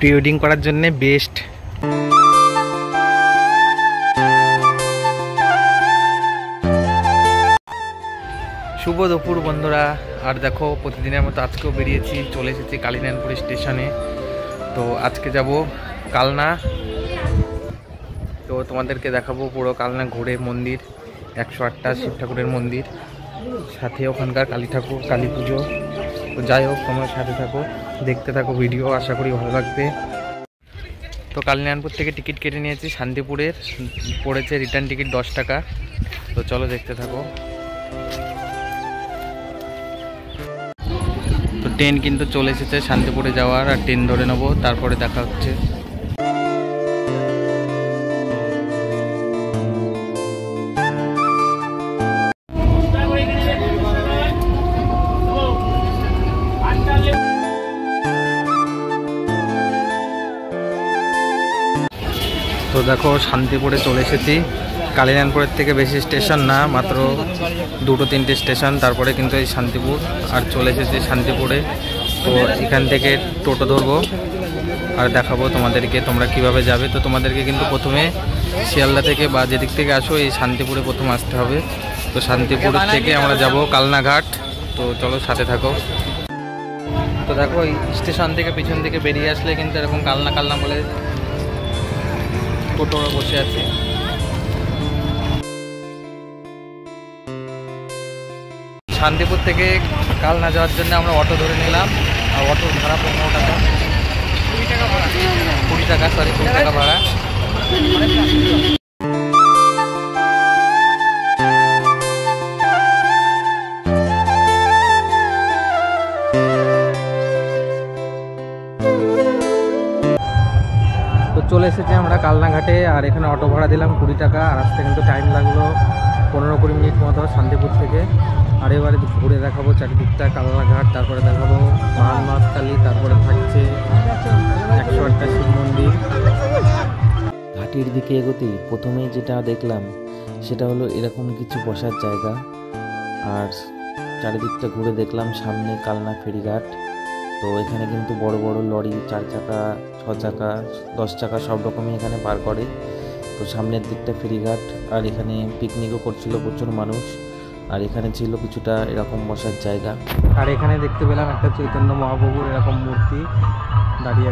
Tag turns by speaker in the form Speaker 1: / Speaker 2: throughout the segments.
Speaker 1: Pre wedding করার জন্য best. শুভ দুপুর বন্ধুরা। আর দেখো প্রতিদিনের মতো আজকেও বেরিয়েছি, চলে এসেছি কালীনারায়ণপুর স্টেশনে। তো আজকে যাব কালনা। তো তোমাদেরকে দেখাবো পুরো কালনা ঘুরে মন্দির, 108টা শিব ঠাকুরের মন্দির, সাথে ওখানকার কালী ঠাকুর, কালী পুজো। তো যাই হোক, তোমরা সাথে থাকো, দেখতে থাকো ভিডিও, আশা করি ভালো লাগবে। তো কালীনারায়ণপুর থেকে টিকিট কেটে নিয়েছি, শান্তিপুরের পড়েছে রিটার্ন টিকিট 10 টাকা। তো চলো দেখতে থাকো। তো ট্রেন কিন্তু চলে এসেছে শান্তিপুরে যাওয়ার, আর ট্রেন ধরে নেবো, তারপরে দেখা হচ্ছে। তো দেখো শান্তিপুরে চলে এসেছি। কালীনারায়ণপুরের থেকে বেশি স্টেশন না, মাত্র 2-3টে স্টেশন, তারপরে কিন্তু এই শান্তিপুর। আর চলে এসেছি শান্তিপুরে। তো এখান থেকে টোটো ধরবো আর দেখাবো তোমাদেরকে তোমরা কিভাবে যাবে। তো তোমাদেরকে কিন্তু প্রথমে শিয়ালদা থেকে বা যেদিক থেকে আসো এই শান্তিপুরে প্রথম আসতে হবে। তো শান্তিপুর থেকে আমরা যাব কালনাঘাট। তো চলো সাথে থাকো। তো দেখো এই স্টেশন থেকে পিছন থেকে বেরিয়ে আসলে কিন্তু এরকম কালনা কালনা বলে টোটো বসে আছে। শান্তিপুর থেকে কালনা যাওয়ার জন্য আমরা অটো ধরে নিলাম। আর অটোর ভাড়া 15 টাকা, 20 টাকা, সরি 20 টাকা ভাড়া। তো চলে এসেছি আমরা কালনাঘাটে। আর এখানে অটো ভাড়া দিলাম 20 টাকা। আর আসতে কিন্তু টাইম লাগলো 15-20 মিনিট মতো শান্তিপুর থেকে। আর এবারে ঘুরে দেখাবো চারিদিকটা কালনাঘাট, তারপরে দেখাবো মহাকালী, তারপরে থাকছে 108টা শিব মন্দির।
Speaker 2: ঘাটের দিকে এগোতেই প্রথমেই যেটা দেখলাম সেটা হলো এরকম কিছু বসার জায়গা। আর চারিদিকটা ঘুরে দেখলাম সামনে কালনা ফেরিঘাট। তো এখানে কিন্তু বড় বড় লরি, 4 চাকা, 6 চাকা, 10 চাকা সব রকমই এখানে পার করে। তো সামনের দিকটা ফেরিঘাট। আর এখানে পিকনিকও করছিল প্রচুর মানুষ। আর এখানে ছিল কিছুটা এরকম বসার জায়গা।
Speaker 1: আর এখানে দেখতে পেলাম একটা চৈতন্য মহাপ্রভুর এরকম মূর্তি দাঁড়িয়ে।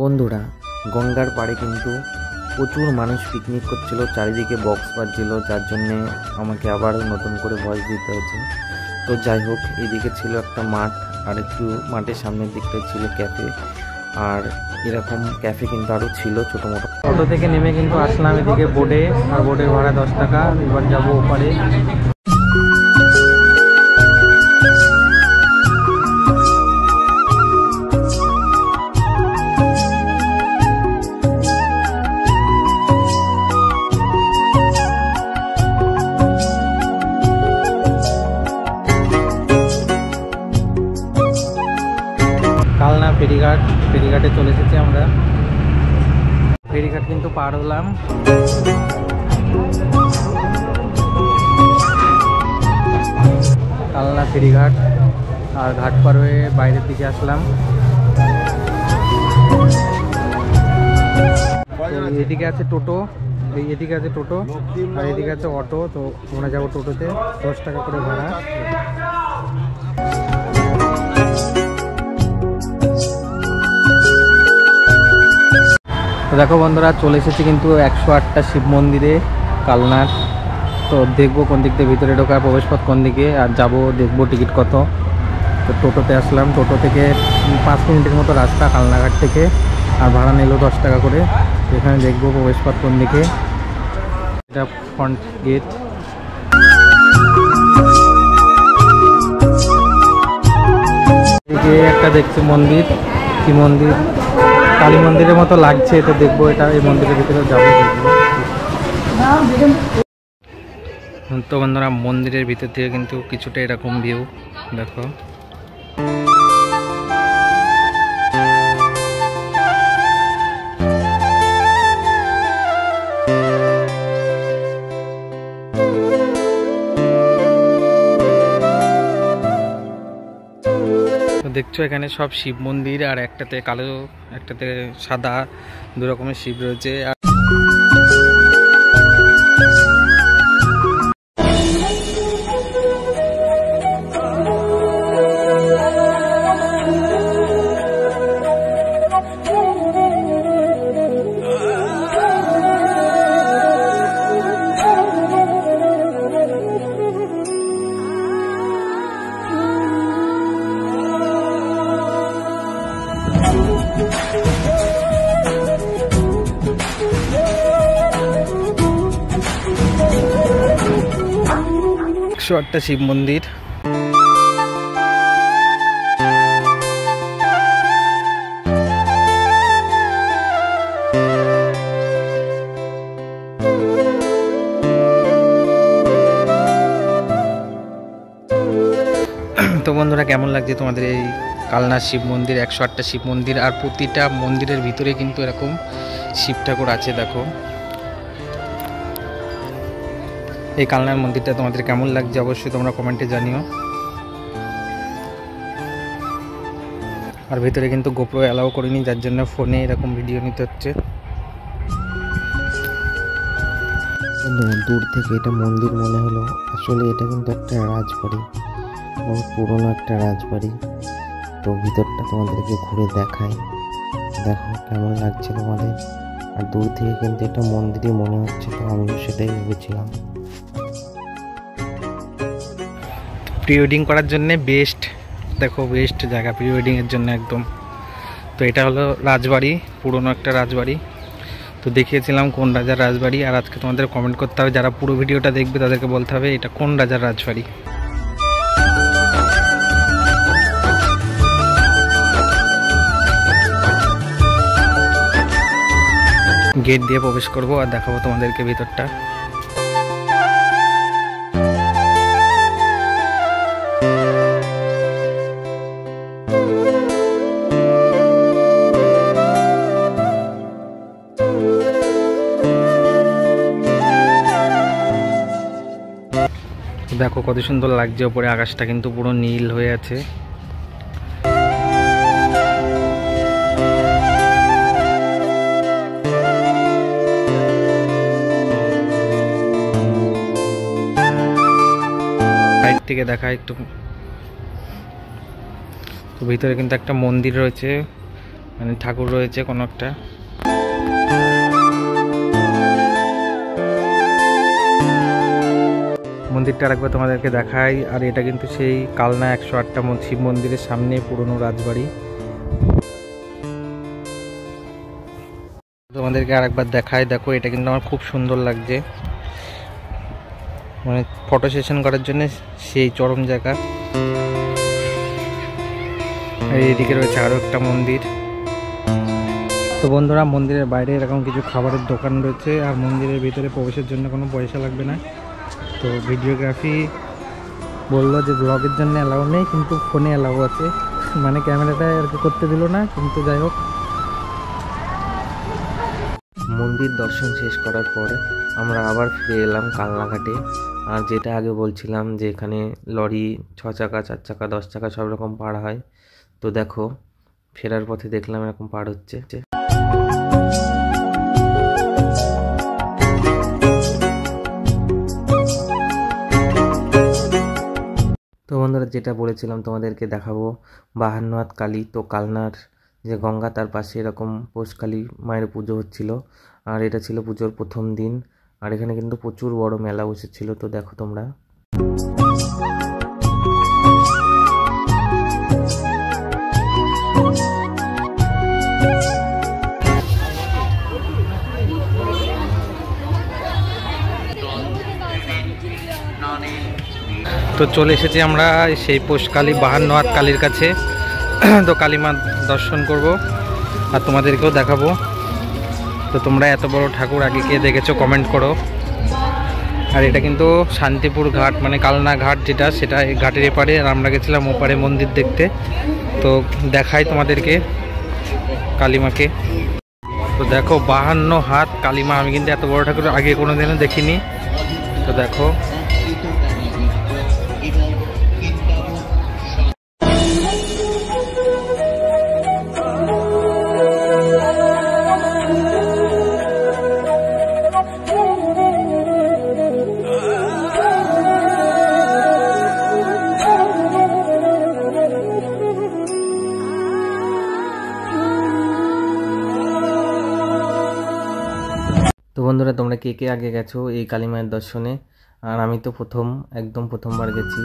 Speaker 2: বন্ধুরা, গঙ্গার পাড়ে কিন্তু প্রচুর মানুষ পিকনিক করছিল, চারিদিকে বক্স বাজছিল, যার জন্যে আমাকে আবার নতুন করে ভয়েস দিতে হচ্ছে। তো যাই হোক, এইদিকে ছিল একটা মাঠ, আর একটু মাঠের সামনের দিকটায় ছিল ক্যাফে। আর এরকম ক্যাফে কিন্তু আরও ছিল ছোটো মোটো।
Speaker 1: অটো থেকে নেমে কিন্তু আসলাম এদিকে বোটে, আর বোটের ভাড়া 10 টাকা। এবার যাবো ওপারে। কালনা ফেরিঘাট, ফেরিঘাটে চলে এসেছি আমরা। ফেরিঘাট কিন্তু পার হলাম। কালনা ফেরিঘাট, আর ঘাট পার হয়ে বাইরের দিকে আসলাম। এদিকে আছে টোটো, এদিকে আছে টোটো, আর এদিকে আছে অটো। তো আমরা যাবো টোটোতে, 10 টাকা করে ভাড়া। তো দেখো বন্ধুরা, চলে এসেছি কিন্তু 108টা শিব মন্দিরে কালনার। তো দেখবো কোন দিক দিয়ে ভিতরে ঢোকার প্রবেশপথ কোন দিকে, আর যাবো দেখবো টিকিট কত। তো টোটোতে আসলাম, টোটো থেকে 5 মিনিটের মতো রাস্তা কালনাঘাট থেকে, আর ভাড়া নিল 10 টাকা করে। এখানে দেখবো প্রবেশপথ কোন দিকে। এটা ফ্রন্ট গেট। এদিকে একটা দেখছি মন্দির, কি মন্দির, কালী মন্দিরের মতো লাগছে। তো দেখবো এটা, এই মন্দিরের ভিতরে যাবো, দেখবো। তো বন্ধুরা মন্দিরের ভিতর থেকে কিন্তু কিছুটা এরকম ভিউ দেখো। দেখছো এখানে সব শিব মন্দির, আর একটাতে কালো একটাতে সাদা, দু রকমের শিব রয়েছে। একটা শিব মন্দির। তো বন্ধুরা কেমন লাগছে তোমাদের এই কালনা শিব মন্দির? 108টা শিব মন্দির, আর প্রতিটা মন্দিরের ভিতরে কিন্তু এরকম শিব ঠাকুর আছে দেখো। এই কালনার মন্দিরটা তোমাদের কেমন লাগছে অবশ্যই তোমরা কমেন্টে জানিও। আর ভিতরে কিন্তু গোপ্রো অ্যালাউ করিনি, যার জন্য ফোনে এরকম ভিডিও নিতে হচ্ছে।
Speaker 2: দূর থেকে এটা মন্দির মনে হলো, আসলে এটা কিন্তু একটা রাজবাড়ি, বহুত পুরনো একটা রাজবাড়ি। তো ভিতরটা তোমাদেরকে ঘুরে দেখাই, দেখো কেমন লাগছে তোমাদের। আর দূর থেকে কিন্তু এটা মন্দিরই মনে হচ্ছে, তো আমিও সেটাই ভেবেছিলাম।
Speaker 1: প্রি ওয়েডিং করার জন্য বেস্ট, দেখো বেস্ট জায়গা প্রি ওয়েডিংয়ের জন্য একদম। তো এটা হলো রাজবাড়ি, পুরনো একটা রাজবাড়ি। তো দেখিয়েছিলাম কোন রাজার রাজবাড়ি, আর আজকে তোমাদের কমেন্ট করতে হবে, যারা পুরো ভিডিওটা দেখবে তাদেরকে বলতে হবে এটা কোন রাজার রাজবাড়ি। গেট দিয়ে প্রবেশ করব আর দেখাবো তোমাদেরকে ভিতরটা। দেখো কত সুন্দর লাগছে, ওপরে আকাশটা কিন্তু পুরো নীল হয়ে আছে। সাইড থেকে দেখা একটু, তো ভিতরে কিন্তু একটা মন্দির রয়েছে, মানে ঠাকুর রয়েছে কোনো একটা। মন্দিরটা আরেকবার তোমাদেরকে দেখাই। আর এটা কিন্তু সেই কালনা 108টা শিব মন্দিরের সামনে পুরনো রাজবাড়ি। তোমাদেরকে আরেকবার দেখাই, দেখো এটা কিন্তু আমার খুব সুন্দর লাগছে, মানে ফটো সেশন করার জন্য সেই চরম জায়গা। আর এইদিকে রয়েছে আরও একটা মন্দির। তো বন্ধুরা মন্দিরের বাইরে এরকম কিছু খাবারের দোকান রয়েছে, আর মন্দিরের ভিতরে প্রবেশের জন্য কোনো পয়সা লাগবে না। তো ভিডিওগ্রাফি বললো যে ব্লগের জন্য অ্যালাউ নেই, কিন্তু ফোনে অ্যালাউ আছে, মানে ক্যামেরাটা আর কি করতে দিল না, কিন্তু যাই হোক।
Speaker 2: মন্দির দর্শন শেষ করার পরে আমরা আবার ফিরে এলাম কালনাঘাটে। আর যেটা আগে বলছিলাম যে এখানে লরি 6 চাকা 4 চাকা 10 চাকা সব রকম পার হয়, তো দেখো ফেরার পথে দেখলাম এরকম পার হচ্ছে। তো বন্ধুরা যেটা বলেছিলাম তোমাদেরকে দেখাবো 52 হাত কালী। তো কালনার যে গঙ্গা তার পাশে এরকম পোষকালী মায়ের পুজো হচ্ছিল, আর এটা ছিল পুজোর প্রথম দিন। আর এখানে কিন্তু প্রচুর বড় মেলা বসেছিল, তো দেখো তোমরা।
Speaker 1: তো চলে এসেছি আমরা সেই পোষকালী 52 হাত কালীর কাছে। তো কালী মা দর্শন করব আর তোমাদেরকেও দেখাবো। তো তোমরা এত বড় ঠাকুর আগে কে দেখেছো কমেন্ট করো। আর এটা কিন্তু শান্তিপুর ঘাট, মানে কালনা ঘাট যেটা, সেটা এই ঘাটের এপারে। আর আমরা গেছিলাম ওপারে মন্দির দেখতে। তো দেখাই তোমাদেরকে কালীমাকে। তো দেখো 52 হাত কালীমা। আমি কিন্তু এত বড় ঠাকুর আগে কোনোদিনও দেখিনি। তো দেখো
Speaker 2: তো বন্ধুরা, তোমরা কে কে আগে গেছো এই কালী মায়ের দর্শনে? আর আমি তো একদম প্রথমবার গেছি।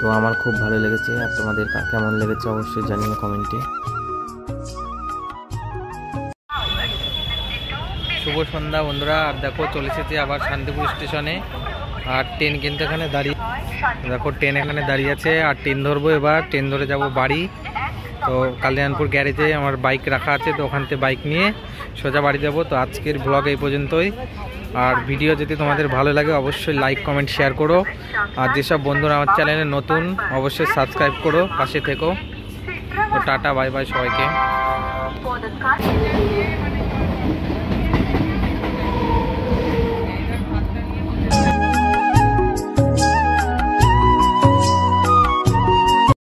Speaker 2: তো আমার খুব ভালো লেগেছে। আর তোমাদের কেমন লেগেছে অবশ্যই জানিও কমেন্টে।
Speaker 1: শুভ সন্ধ্যা বন্ধুরা। আর দেখো চলে এসেছি আবার শান্তিপুর স্টেশনে। আর ট্রেন কিন্তু এখানে দাঁড়িয়ে, দেখো ট্রেন এখানে দাঁড়িয়ে আছে। আর ট্রেন ধরবো, এবার ট্রেন ধরে যাব বাড়ি। তো কালিয়ানপুর গ্যারেজে আমার বাইক রাখা আছে, তো ওখান থেকে বাইক নিয়ে সোজা বাড়ি যাবো। তো আজকের ব্লগ এই পর্যন্তই। আর ভিডিও যদি তোমাদের ভালো লাগে অবশ্যই লাইক কমেন্ট শেয়ার করো। আর যেসব বন্ধুরা আমার চ্যানেলে নতুন অবশ্যই সাবস্ক্রাইব করো, পাশে থেকো। তো টাটা বাই বাই সবাইকে।